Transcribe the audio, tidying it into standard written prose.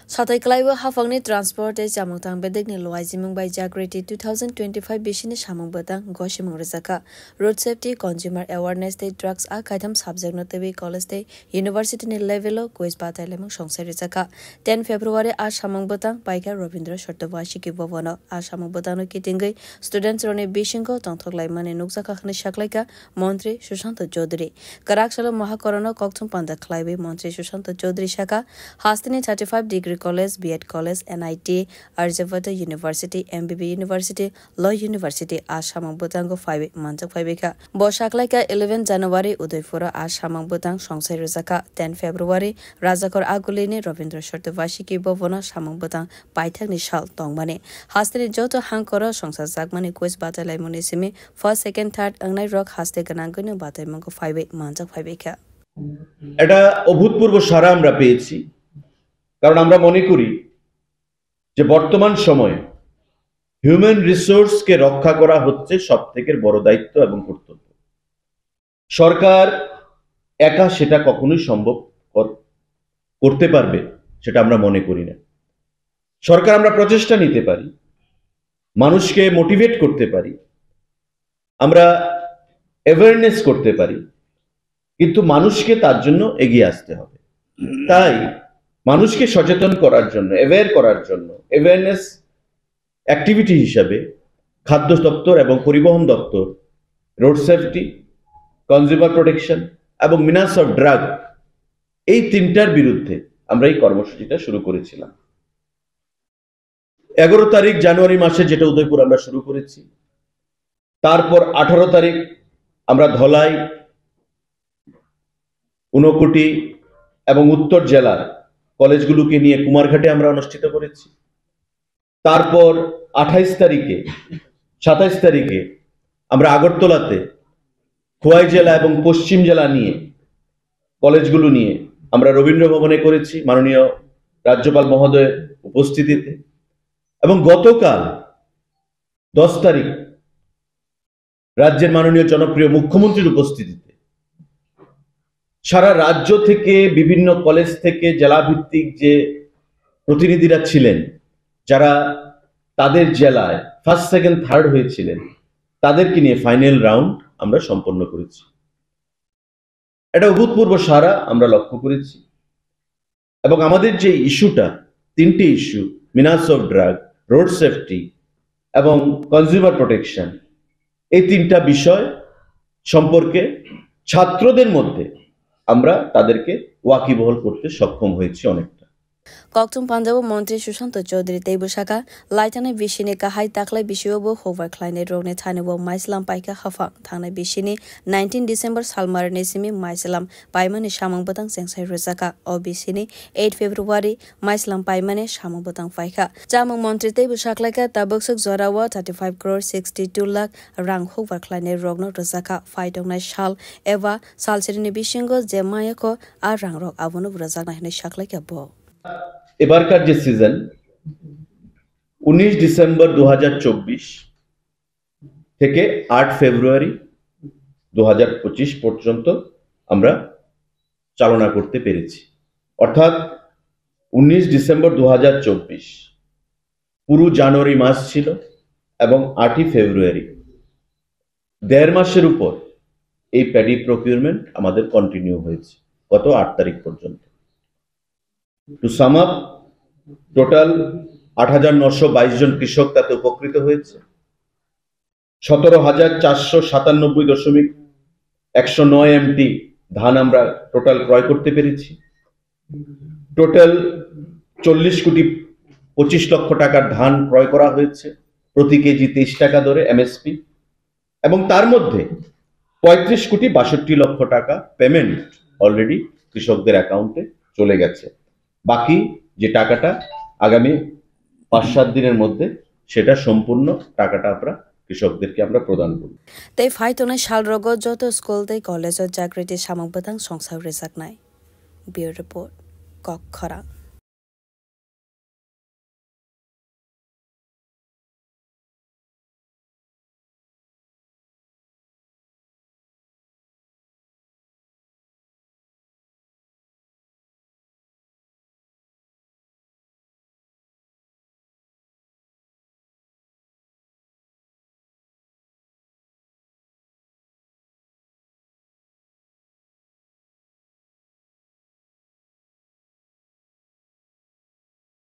Satai Klaiwa Hafangni Transport e Jamutang Bedekni Loaizimung by Jagreti 2025 Bishini Shamung Batang Goshimung Rizaka Road Safety Consumer Awareness Day Drugs A Kaitam Subject Notevi College Day University ni Level Quiz Batalemung Songsai Rizaka 10 February A Shamung Batang Paika Robindra Shortavashi Kibovono A Shamung Batano Kitingai Students Rone Bishingo Tongtok Laimane Nukzaka Khani Shaklaika Montri Sushanta Chaudhary Karakshala Mahakorona Koktum Panda Klaiwe Montri Sushanta Chaudhary Shaka Hastini 35 Degree College, B.Ed College, NIT, Arjavata University, MBB University, Law University, Ashamang Butango 5 Mantak 5 ka. Boshaklaika 11 January Udaipura Ashamang Butang Songsai Rizaka 10 February Razakor Agulini Ravindra Shortavashi ki Bovona Shamang Butang Paithak Nishal Tongmane. Hastini Joto Hankoro Songsa Zagmani Quiz Batalai Munisimi 1st, 2nd, 3rd Angnai Rock Haste Gananguni Batai Mango 5 Mantak 5 ka. এটা অভূতপূর্ব সাড়া আমরা পেয়েছি কারণ আমরা মনে করি যে বর্তমান সময়ে হিউম্যান রিসোর্সকে রক্ষা করা হচ্ছে সবথেকে বড় দায়িত্ব এবং কর্তব্য সরকার একা সেটা কখনোই সম্ভব করতে পারবে সেটা আমরা মনে করি না সরকার আমরা প্রচেষ্টা নিতে পারি মানুষকে মোটিভেট করতে পারি আমরা অ্যাওয়ারনেস করতে পারি কিন্তু মানুষকে তার জন্য এগিয়ে আসতে হবে তাই মানুষকে সচেতন করার জন্য অ্যাওয়্যার করার জন্য অ্যাওয়ারনেস অ্যাক্টিভিটি হিসাবে খাদ্য দপ্তর এবং পরিবহন দপ্তর রোড সেফটি কনজিউমার প্রোটেকশন এবং মিনাস অফ ড্রাগ এই তিনটার বিরুদ্ধে আমরা এই কর্মসূচিটা শুরু করেছিলাম 11 তারিখ জানুয়ারি মাসে যেটা উদয়পুর আমরা শুরু করেছি তারপর 18 তারিখ আমরা ধলাই ঊনকোটি এবং উত্তর জেলার কলেজগুলোকে নিয়ে কুমারঘাটে আমরা অনুষ্ঠিত করেছি তারপর 28 তারিখে 27 তারিখে আমরা আগরতলাতে খোয়াই জেলা এবং পশ্চিম জেলা নিয়ে কলেজগুলো নিয়ে আমরা রবীন্দ্র ভবনে করেছি মাননীয় রাজ্যপাল মহোদয়ের উপস্থিতিতে এবং গতকাল 10 তারিখ রাজ্যের মাননীয় জনপ্রিয় মুখ্যমন্ত্রীর উপস্থিতিতে সারা রাজ্য থেকে বিভিন্ন কলেজ থেকে জেলা ভিত্তিক যে প্রতিনিধিরা ছিলেন যারা তাদের জেলায় ফার্স্ট সেকেন্ড থার্ড হয়েছিলেন তাদেরকে নিয়ে ফাইনাল রাউন্ড আমরা সম্পন্ন করেছি এটা অভূতপূর্ব সাড়া আমরা লক্ষ্য করেছি এবং আমাদের যে ইস্যুটা তিনটি issue menace of drug road safety এবং কনজিউমার প্রোটেকশন এই তিনটা বিষয় সম্পর্কে ছাত্রদের মধ্যে আমরা তাদেরকে ওয়াকিবহল করতে সক্ষম হয়েছি অনেকটা Koktum Pandabu Montri Sushanta Chaudhary Teibu Shaka Laitane Bishini Kahai Taklai Bishiyobo Hover Kleine Rogne Tanebo Maislam Paika Hafang Tana Bishini 19 December Salmar Nesimi Maislam Paimane Shamang Batang Sengsai Rizaka O Bishini 8 February Maislam Paimane Shamang Batang Faika Jamang Montri Teibu Shaklaka Tabuksuk Zorawa 35 crore 62 lakh Rang Hover Kleine Rogno Rizaka Faidong Shal Eva Salsirini Bishingo Zemayako A Rang Rog Avonu Razak Nahne Shaklaka Bo এবারকার যে season 19 December 2024 থেকে 8 ফেব্রুয়ারি 2025 পর্যন্ত আমরা চালনা করতে পেরেছি অর্থাৎ 19 December 2024 পুরো জানুয়ারি মাস ছিল এবং 8 ফেব্রুয়ারি দেড় মাসের উপর এই প্যাডি প্রকিউরমেন্ট আমাদের কন্টিনিউ হয়েছে গত 8 তারিখ পর্যন্ত To sum up, total 8,922 জন কৃষক তাতে উপকৃত হয়েছে 17,497.109 MT ধান আমরা টোটাল ক্রয় করতে পেরেছি টোটাল 40 কোটি 25 লক্ষ টাকার ধান ক্রয় করা হয়েছে প্রতি কেজি 23 টাকা দরে এমএসপি এবং তার মধ্যে 35 কোটি 62 লক্ষ টাকা পেমেন্ট অলরেডি কৃষকদের অ্যাকাউন্টে চলে গেছে বাকি যে টাকাটা আগামী 5-7 দিনের মধ্যে সেটা সম্পূর্ণ টাকাটা আমরা কৃষকদেরকে আমরা প্রদান করব তাই ফাইতনে শাল রগ যত স্কুল তাই কলেজ ও জাগৃতি সামক বাদাং সংসার রেজাক নাই বিউরো রিপোর্ট কক্ষরা